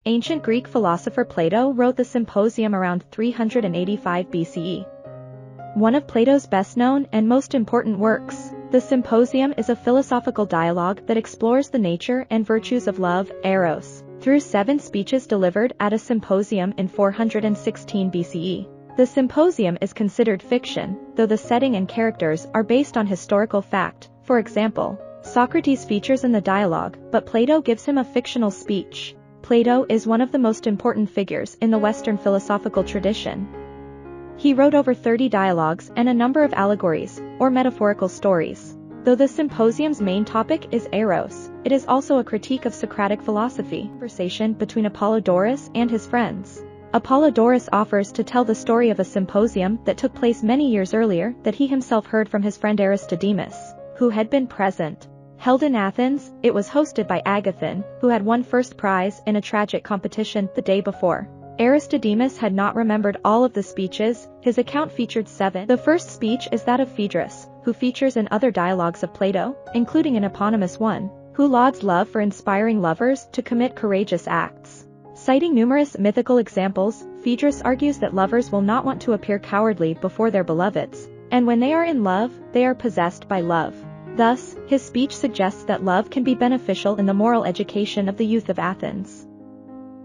Ancient Greek philosopher Plato wrote the Symposium around 385 BCE. One of Plato's best-known and most important works, the Symposium is a philosophical dialogue that explores the nature and virtues of love, eros, through 7 speeches delivered at a symposium in 416 BCE. The Symposium is considered fiction, though the setting and characters are based on historical fact. For example, Socrates features in the dialogue, but Plato gives him a fictional speech. Plato is one of the most important figures in the Western philosophical tradition. He wrote over 30 dialogues and a number of allegories, or metaphorical stories. Though the Symposium's main topic is eros, it is also a critique of Socratic philosophy, conversation between Apollodorus and his friends. Apollodorus offers to tell the story of a symposium that took place many years earlier that he himself heard from his friend Aristodemus, who had been present. Held in Athens, it was hosted by Agathon, who had won first prize in a tragic competition the day before. Aristodemus had not remembered all of the speeches, his account featured 7. The first speech is that of Phaedrus, who features in other dialogues of Plato, including an eponymous one, who lauds love for inspiring lovers to commit courageous acts. Citing numerous mythical examples, Phaedrus argues that lovers will not want to appear cowardly before their beloveds, and when they are in love, they are possessed by love. Thus, his speech suggests that love can be beneficial in the moral education of the youth of Athens.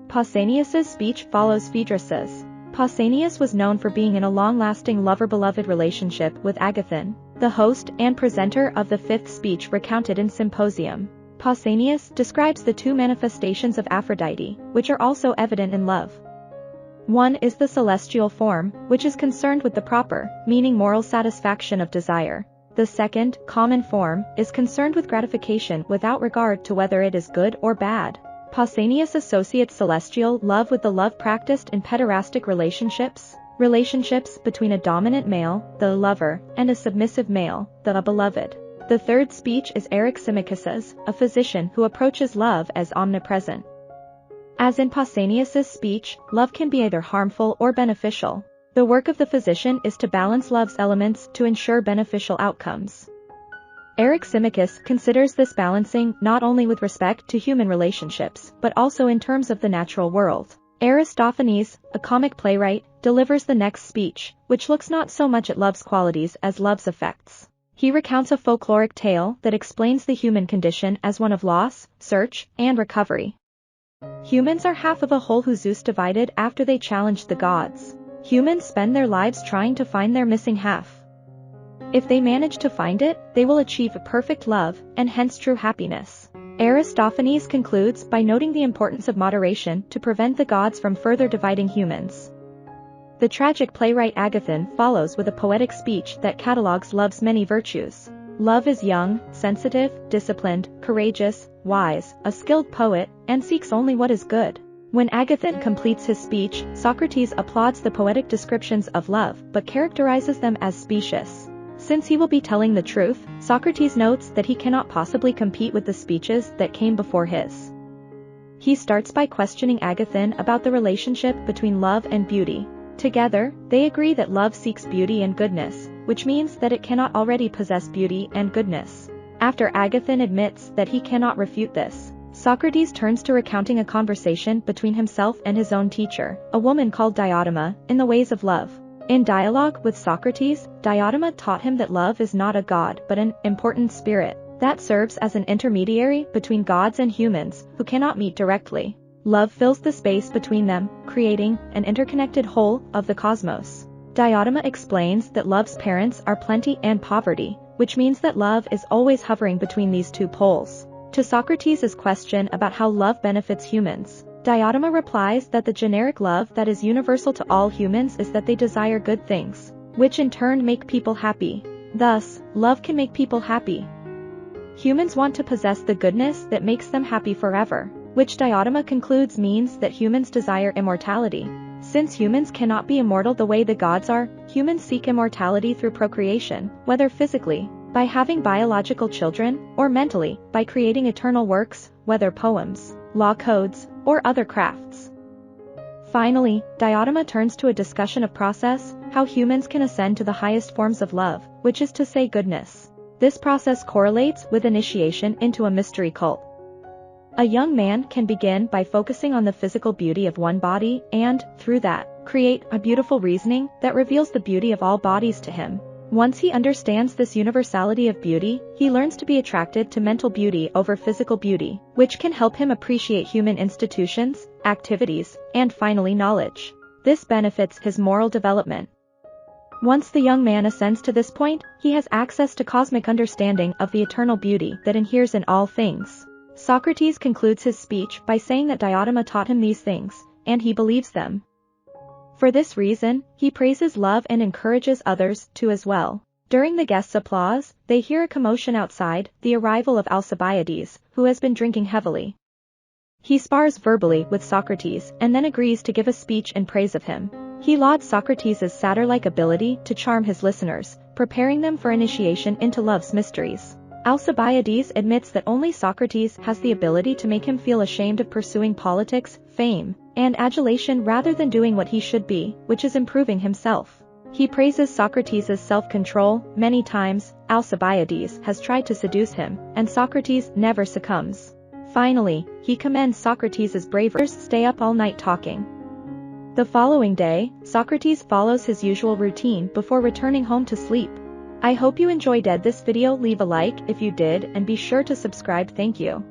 Pausanias's speech follows Phaedrus's. Pausanias was known for being in a long-lasting lover-beloved relationship with Agathon, the host and presenter of the 5th speech recounted in Symposium. Pausanias describes the 2 manifestations of Aphrodite, which are also evident in love. One is the celestial form, which is concerned with the proper, meaning moral satisfaction of desire. The second, common form, is concerned with gratification without regard to whether it is good or bad. Pausanias associates celestial love with the love practiced in pederastic relationships between a dominant male, the lover, and a submissive male, the beloved. The third speech is Eryximachus's, a physician who approaches love as omnipresent. As in Pausanias's speech, love can be either harmful or beneficial. The work of the physician is to balance love's elements to ensure beneficial outcomes. Eryximachus considers this balancing not only with respect to human relationships, but also in terms of the natural world. Aristophanes, a comic playwright, delivers the next speech, which looks not so much at love's qualities as love's effects. He recounts a folkloric tale that explains the human condition as one of loss, search, and recovery. Humans are half of a whole who Zeus divided after they challenged the gods. Humans spend their lives trying to find their missing half. If they manage to find it, they will achieve perfect love, and hence true happiness. Aristophanes concludes by noting the importance of moderation to prevent the gods from further dividing humans. The tragic playwright Agathon follows with a poetic speech that catalogues love's many virtues. Love is young, sensitive, disciplined, courageous, wise, a skilled poet, and seeks only what is good. When Agathon completes his speech, Socrates applauds the poetic descriptions of love but characterizes them as specious. Since he will be telling the truth, Socrates notes that he cannot possibly compete with the speeches that came before his. He starts by questioning Agathon about the relationship between love and beauty. Together, they agree that love seeks beauty and goodness, which means that it cannot already possess beauty and goodness. After Agathon admits that he cannot refute this, Socrates turns to recounting a conversation between himself and his own teacher, a woman called Diotima, in the ways of love. In dialogue with Socrates, Diotima taught him that love is not a god but an important spirit that serves as an intermediary between gods and humans who cannot meet directly. Love fills the space between them, creating an interconnected whole of the cosmos. Diotima explains that love's parents are plenty and poverty, which means that love is always hovering between these 2 poles. To Socrates' question about how love benefits humans, Diotima replies that the generic love that is universal to all humans is that they desire good things, which in turn make people happy. Thus, love can make people happy. Humans want to possess the goodness that makes them happy forever, which Diotima concludes means that humans desire immortality. Since humans cannot be immortal the way the gods are, humans seek immortality through procreation, whether physically, by having biological children, or mentally, by creating eternal works, whether poems, law codes, or other crafts. Finally, Diotima turns to a discussion of process, how humans can ascend to the highest forms of love, which is to say goodness. This process correlates with initiation into a mystery cult. A young man can begin by focusing on the physical beauty of one body and, through that, create a beautiful reasoning that reveals the beauty of all bodies to him. Once he understands this universality of beauty, he learns to be attracted to mental beauty over physical beauty, which can help him appreciate human institutions, activities, and finally knowledge. This benefits his moral development. Once the young man ascends to this point, he has access to cosmic understanding of the eternal beauty that inheres in all things. Socrates concludes his speech by saying that Diotima taught him these things, and he believes them. For this reason, he praises love and encourages others to as well. During the guests' applause, they hear a commotion outside, the arrival of Alcibiades, who has been drinking heavily. He spars verbally with Socrates and then agrees to give a speech in praise of him. He lauds Socrates' satyr-like ability to charm his listeners, preparing them for initiation into love's mysteries. Alcibiades admits that only Socrates has the ability to make him feel ashamed of pursuing politics, fame, and adulation rather than doing what he should be, which is improving himself. He praises Socrates' self-control. Many times, Alcibiades has tried to seduce him, and Socrates never succumbs. Finally, he commends Socrates' bravery. Stay up all night talking. The following day, Socrates follows his usual routine before returning home to sleep. I hope you enjoyed this video. Leave a like if you did and be sure to subscribe. Thank you.